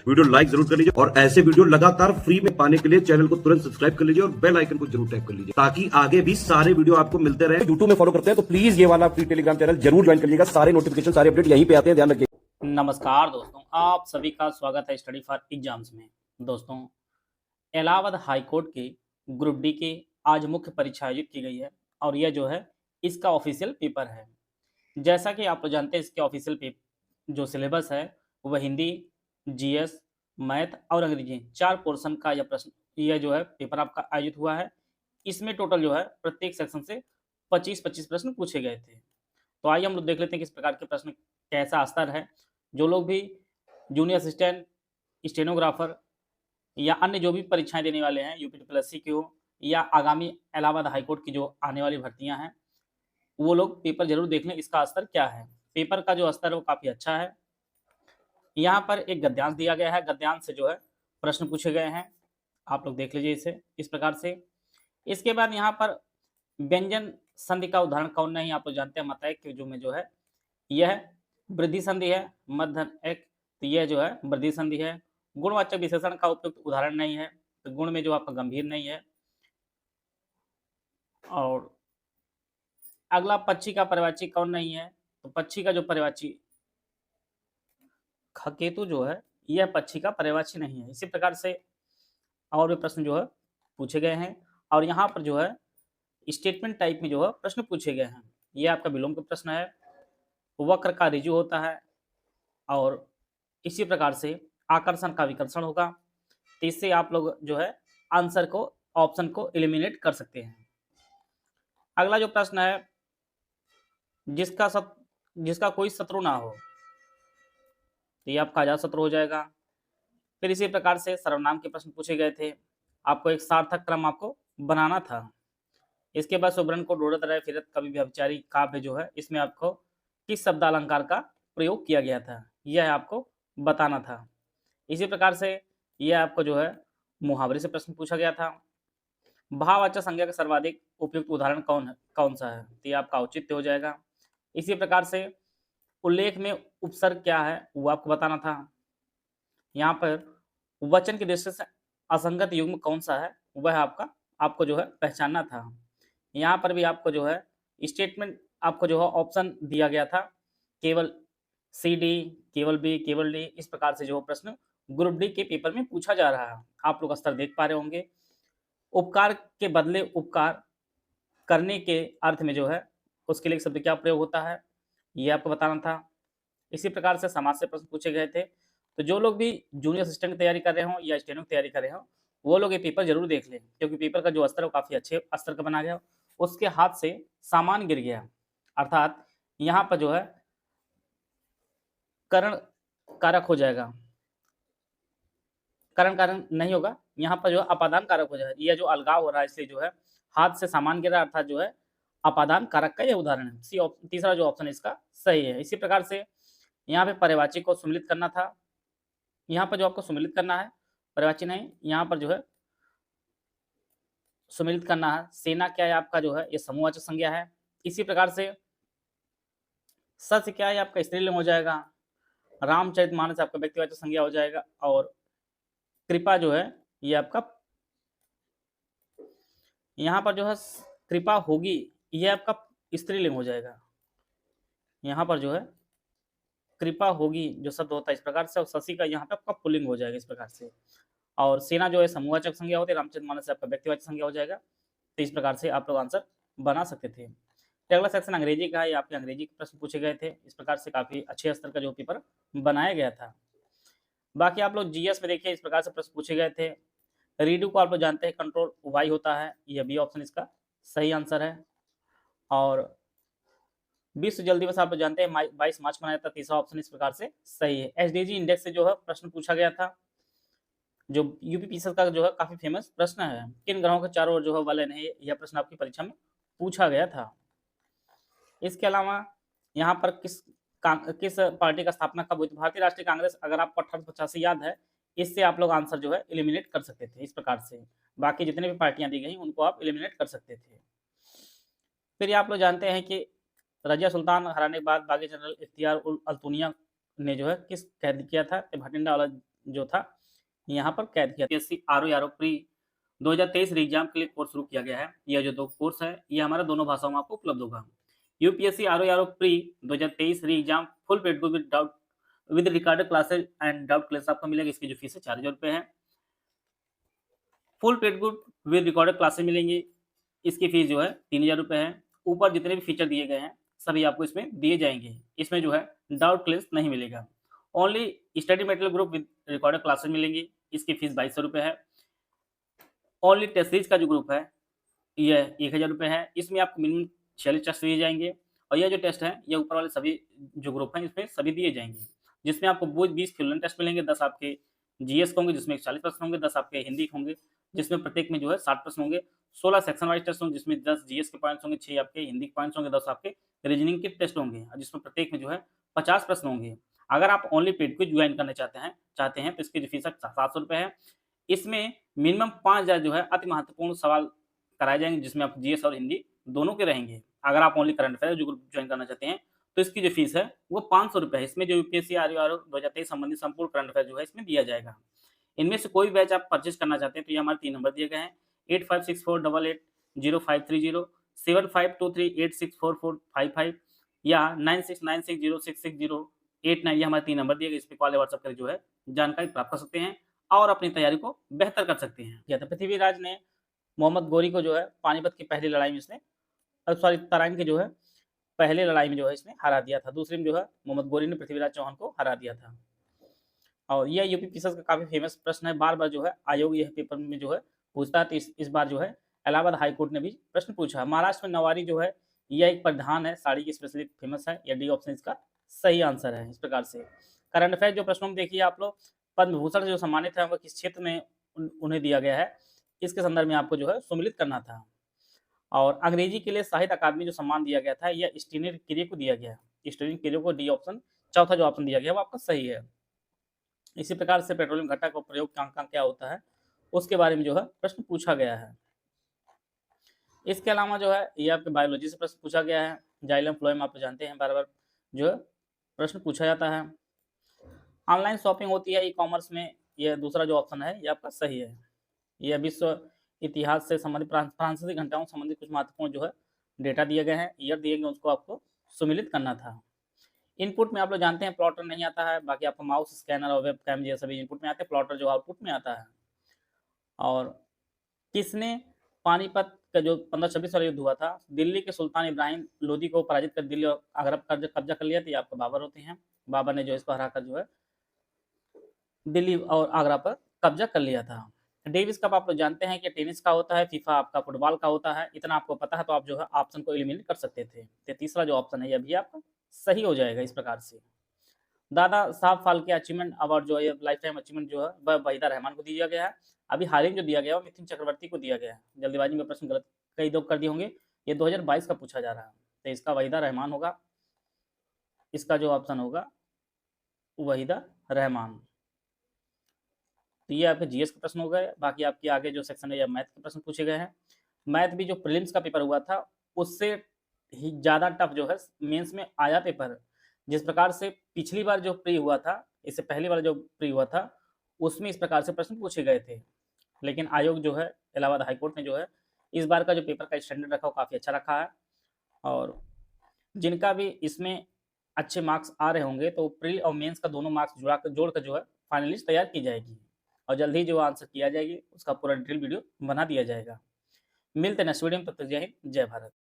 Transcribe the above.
Video like जरूर कर लीजिए और ऐसे वीडियो लगातार फ्री में पाने के लिए चैनल को तुरंत सब्सक्राइब कर लीजिए और बेल आइकन को जरूर टैप कर लीजिए ताकि आगे भी सारे वीडियो आपको मिलते रहे। यूट्यूब में फॉलो करते हैं तो प्लीज ये वाला फ्री टेलीग्राम चैनल जरूर ज्वाइन कर लीजिएगा। सारे नोटिफिकेशन सारे अपडेट यहीं पे आते हैं, ध्यान रखिए। नमस्कार दोस्तों, आप सभी का स्वागत है स्टडी फॉर एग्जाम्स में। दोस्तों, इलाहाबाद हाई कोर्ट के ग्रुप डी के आज मुख्य परीक्षा आयोजित की गई है और यह जो है इसका ऑफिशियल पेपर है। जैसा कि आप लोग जानते हैं, इसके ऑफिशियल पेपर जो सिलेबस है वह हिंदी, जीएस, मैथ और अंग्रेजी 4 पोर्शन का यह जो है पेपर आपका आयोजित हुआ है। इसमें टोटल जो है प्रत्येक सेक्शन से 25-25 प्रश्न पूछे गए थे। तो आइए हम लोग देख लेते हैं किस प्रकार के प्रश्न, कैसा स्तर है। जो लोग भी जूनियर असिस्टेंट, स्टेनोग्राफर या अन्य जो भी परीक्षाएं देने वाले हैं, यूपीपीएससी की हो या आगामी इलाहाबाद हाईकोर्ट की जो आने वाली भर्तियां हैं, वो लोग पेपर जरूर देख लें इसका स्तर क्या है। पेपर का जो स्तर है वो काफ़ी अच्छा है। यहाँ पर एक गद्यांश दिया गया है, गद्यांश से जो है प्रश्न पूछे गए हैं, आप लोग देख लीजिए इसे इस प्रकार से। इसके बाद यहाँ पर व्यंजन संधि का उदाहरण कौन नहीं, आप लोग जानते हैं मतैक के जो में जो है यह वृद्धि संधि है, मध्य एक, तो यह जो है वृद्धि संधि है। गुणवाचक विशेषण का उपयुक्त उदाहरण नहीं है, तो गुण में जो आपका गंभीर नहीं है। और अगला पक्षी का पर्यायवाची कौन नहीं है, तो पक्षी का जो पर्यायवाची खकेतु जो है यह पक्षी का पर्यायवाची नहीं है। इसी प्रकार से और भी प्रश्न जो है पूछे गए हैं और यहाँ पर जो है स्टेटमेंट टाइप में जो है प्रश्न पूछे गए हैं। यह आपका विलोम का प्रश्न है, वक्र का ऋजु होता है और इसी प्रकार से आकर्षण का विकर्षण होगा। तो इससे आप लोग जो है आंसर को, ऑप्शन को एलिमिनेट कर सकते हैं। अगला जो प्रश्न है, जिसका कोई शत्रु ना हो, तो ये आपका अजात शत्रु हो जाएगा। फिर इसी प्रकार से सर्वनाम के प्रश्न पूछे गए थे, आपको एक सार्थक क्रम आपको बनाना था। इसके बाद सुब्रन को ढूंढत रहे फिरत कवि व्यभिचारी काव्य जो है, इसमें आपको किस शब्द अलंकार का प्रयोग किया गया था यह आपको बताना था। इसी प्रकार से यह आपको जो है मुहावरे से प्रश्न पूछा गया था। भाववाचक संज्ञा का सर्वाधिक उपयुक्त उदाहरण कौन सा है, तो ये आपका औचित्य हो जाएगा। इसी प्रकार से उल्लेख में उपसर्ग क्या है वो आपको बताना था। यहाँ पर वचन की दृष्टि से असंगत युग्म कौन सा है वह आपको जो है पहचानना था। यहाँ पर भी आपको जो है स्टेटमेंट आपको जो है ऑप्शन दिया गया था, केवल सी डी, केवल बी, केवल डी, इस प्रकार से जो प्रश्न ग्रुप डी के पेपर में पूछा जा रहा है। आप लोग स्तर देख पा रहे होंगे। उपकार के बदले उपकार करने के अर्थ में जो है उसके लिए शब्द क्या प्रयोग होता है ये आपको बताना था। इसी प्रकार से समाज से प्रश्न पूछे गए थे। तो जो लोग भी जूनियर असिस्टेंट की तैयारी कर रहे हो या स्टेनो की तैयारी कर रहे हो वो लोग ये पेपर जरूर देख लें, क्योंकि पेपर का जो स्तर है वो काफ़ी अच्छे स्तर का बना गया। उसके हाथ से सामान गिर गया, अर्थात यहाँ पर जो है करण कारक हो जाएगा, करण कारण नहीं होगा, यहाँ पर जो है अपादान कारक हो जाएगा। यह जो अलगाव हो रहा है इसलिए जो है हाथ से सामान गिरा, अर्थात जो है अपादान कारक का यह उदाहरण है। तीसरा जो ऑप्शन इसका सही है। इसी प्रकार से यहाँ पे पर्यायवाची को सुमिलित करना था। यहाँ पर जो आपको सुमिलित करना है, पर्यायवाची नहीं, यहाँ पर जो है सुमिलित करना है। सेना क्या है आपका जो है ये समूहवाचक संज्ञा है। इसी प्रकार से सच क्या है आपका स्त्रीलिंग हो जाएगा। रामचरितमानस आपका व्यक्तिवाचक संज्ञा हो जाएगा और कृपा जो है ये आपका, यहाँ पर जो है कृपा होगी ये आपका स्त्रीलिंग हो जाएगा। यहाँ पर जो है कृपा होगी जो शब्द होता है इस प्रकार से, और शशि का यहाँ पे आपका पुल्लिंग हो जाएगा इस प्रकार से। और सेना जो है समूहवाचक संज्ञा होती है, रामचरितमानस से आपका व्यक्तिवाचक संज्ञा हो जाएगा। तो इस प्रकार से आप लोग आंसर बना सकते थे। तो अगला सेक्शन अंग्रेजी का है, आपके अंग्रेजी के प्रश्न पूछे गए थे। इस प्रकार से काफी अच्छे स्तर का जो पेपर बनाया गया था। बाकी आप लोग जीएस में देखिए इस प्रकार से प्रश्न पूछे गए थे। रीडू को आप लोग जानते हैं कंट्रोल वाई होता है, यह बी ऑप्शन इसका सही आंसर है। और विश्व जल दिवस आप लोग जानते हैं 22 मार्च मनाया था, तीसरा ऑप्शन इस प्रकार से सही है। एसडीजी इंडेक्स से जो है प्रश्न पूछा गया था, जो यूपीपीएससी का जो है काफी फेमस प्रश्न है। किन ग्रहों के चारों ओर जो है वलय है, यह प्रश्न आपकी परीक्षा में पूछा गया था। इसके अलावा यहाँ पर किस पार्टी का स्थापना कब हुई थी, भारतीय राष्ट्रीय कांग्रेस, अगर आपको 1885 याद है, इससे आप लोग आंसर जो है एलिमिनेट कर सकते थे इस प्रकार से। बाकी जितने भी पार्टियां दी गई उनको आप एलिमिनेट कर सकते थे। फिर आप लोग जानते हैं कि रजिया सुल्तान हराने के बाद बागी जनरल इख्तियार उल अल्तुनिया ने जो है किस कैद किया था, भटिंडा वाला जो था यहाँ पर कैद किया। यूपीएससी आरओ प्री 2023 एग्जाम के लिए कोर्स शुरू किया गया है। यह जो 2 कोर्स है ये हमारा दोनों भाषाओं में आपको उपलब्ध होगा। UPSC RO pre 2023 exam full paid with doubt with recorded classes and doubt class आपको मिलेगा। इसकी जो फीस है 4000 रुपये है। Full paid good with recorded classes मिलेंगी, इसकी फीस जो है 3000 रुपये है। ऊपर जितने भी फीचर दिए गए हैं सभी आपको इसमें दिए जाएंगे। इसमें जो है डाउट क्लास नहीं मिलेगा। Only study material group with recorded classes मिलेंगी, इसकी फीस 2200 रुपये है। ओनली टेस्ट सीरीज का जो ग्रुप है यह 1000 रुपये है। इसमें आपको मिनिमम 46 टेस्ट दिए जाएंगे और यह जो टेस्ट है ये ऊपर वाले सभी जो ग्रुप हैं इसमें सभी दिए जाएंगे, जिसमें आपको 20 फिल्म टेस्ट मिलेंगे। 10 आपके जीएस के होंगे जिसमें 40 प्रश्न होंगे, 10 आपके हिंदी के होंगे जिसमें प्रत्येक में जो है 60 प्रश्न होंगे। 16 सेक्शन वाइज टेस्ट होंगे जिसमें 10 जीएस के पॉइंट्स होंगे, 6 आपके हिंदी के पॉइंट्स होंगे, 10 आपके रीजनिंग के टेस्ट होंगे जिसमें प्रत्येक में जो है 50 प्रश्न होंगे। अगर आप ओनली पेड क्विज ज्वाइन करना चाहते हैं तो इसकी जो फीस है 700 रुपये है। इसमें मिनिमम 5000 जो है अति महत्वपूर्ण सवाल कराए जाएंगे जिसमें आप जीएस और हिंदी दोनों के रहेंगे। अगर आप ओनली करंट अफेयर जो ग्रुप ज्वाइन करना चाहते हैं तो इसकी जो फीस है वो 500 रुपये है। इसमें जो यूपीएससी आरओ 2023 संबंधित संपूर्ण करंट अफेयर जो है इसमें दिया जाएगा। इनमें से कोई बैच आप परचेज करना चाहते हैं तो ये हमारे 3 नंबर दिए गए हैं 8564880530, 7523864455 या 9696066089। ये हमारे 3 नंबर दिए गए, इस पे कॉल या व्हाट्सएप कर जो है जानकारी प्राप्त कर सकते हैं और अपनी तैयारी को बेहतर कर सकते हैं। या तो पृथ्वीराज ने मोहम्मद गोरी को जो है पानीपत की पहली लड़ाई में इसने तराइन के जो है पहले लड़ाई में जो है इसने हरा दिया था। दूसरी में जो है मोहम्मद गोरी ने पृथ्वीराज चौहान को हरा दिया था। और यह यूपी पीसीएस का काफी फेमस प्रश्न है, बार बार जो है आयोग यह पेपर में जो है पूछता है। तो इस बार जो है इलाहाबाद हाई कोर्ट ने भी प्रश्न पूछा। महाराष्ट्र में नवारी जो है यह एक परिधान है, साड़ी की स्पेशली फेमस है। या डी ऑप्शन इसका सही आंसर है। इस प्रकार से करंट अफेयर जो प्रश्नों में देखिए आप लोग, पद्म भूषण जो सम्मानित है वह किस क्षेत्र में उन्हें दिया गया है, इसके संदर्भ में आपको जो है सम्मिलित करना था। और अंग्रेजी के लिए साहित्य अकादमी जो सम्मान दिया गया था यह स्टीनर किरे को दिया गया। स्टीनर किरे को डी ऑप्शन, चौथा जो ऑप्शन दिया गया वो आपका सही है। इसी प्रकार से पेट्रोलियम घटक का प्रयोग कहाँ क्या होता है उसके बारे में जो है प्रश्न पूछा गया है। इसके अलावा जो है ये आपके बायोलॉजी से प्रश्न पूछा गया है। जाइलम फ्लोएम आप जानते हैं, बार बार जो है प्रश्न पूछा जाता है। ऑनलाइन शॉपिंग होती है ई कॉमर्स में, यह दूसरा जो ऑप्शन है ये आपका सही है। यह विश्व इतिहास से संबंधित फ्रांसीसी घंटाओं से संबंधित कुछ महत्वपूर्ण जो है डेटा दिए गए हैं, ईयर दिए गए, उसको आपको सम्मिलित करना था। इनपुट में आप लोग जानते हैं प्लॉटर नहीं आता है, बाकी आपको माउस स्कैनर और वेब कैम ये सभी इनपुट में आते हैं, प्लॉटर जो आउटपुट में आता है। और किसने पानीपत का जो 1526 वाला युद्ध हुआ था, दिल्ली के सुल्तान इब्राहिम लोदी को पराजित कर दिल्ली और आगरा पर कब्जा कर लिया था, ये आपको बाबर होते हैं। बाबर ने जो इसको हराकर जो है दिल्ली और आगरा पर कब्जा कर लिया था। डेविस कप आप लोग जानते हैं कि टेनिस का होता है, फीफा आपका फुटबॉल का होता है। इतना आपको पता है तो आप जो है ऑप्शन को एलिमिनेट कर सकते थे। तो तीसरा जो ऑप्शन है यह भी आपका सही हो जाएगा। इस प्रकार से दादा साहब फाल्के अचीवमेंट अवार्ड जो है लाइफ टाइम अचीवमेंट जो है वह वहीदा रहमान को दिया गया है। अभी हाल ही में जो दिया गया है वो मिथुन चक्रवर्ती को दिया गया है। जल्दीबाजी में प्रश्न गलत कई दो कर दिए होंगे, ये 2022 का पूछा जा रहा है तो इसका वहीदा रहमान होगा। इसका जो ऑप्शन होगा वहीदा रहमान। तो ये आपके जीएस के प्रश्न हो गए। बाकी आपके आगे जो सेक्शन है या मैथ के प्रश्न पूछे गए हैं। मैथ भी जो प्रीलिम्स का पेपर हुआ था उससे ही ज़्यादा टफ जो है मेंस में आया पेपर। जिस प्रकार से पिछली बार जो प्री हुआ था, इससे पहली बार जो प्री हुआ था उसमें इस प्रकार से प्रश्न पूछे गए थे, लेकिन आयोग जो है इलाहाबाद हाईकोर्ट ने जो है इस बार का जो पेपर का स्टैंडर्ड रखा वो काफ़ी अच्छा रखा है। और जिनका भी इसमें अच्छे मार्क्स आ रहे होंगे तो प्री और मेंस का दोनों मार्क्स जोड़कर जो है फाइनल लिस्ट तैयार की जाएगी और जल्द ही जो आंसर किया जाएगी उसका पूरा डिटेल वीडियो बना दिया जाएगा। मिलते हैं नेक्स्ट वीडियो में, तब तक जय हिंद जय भारत।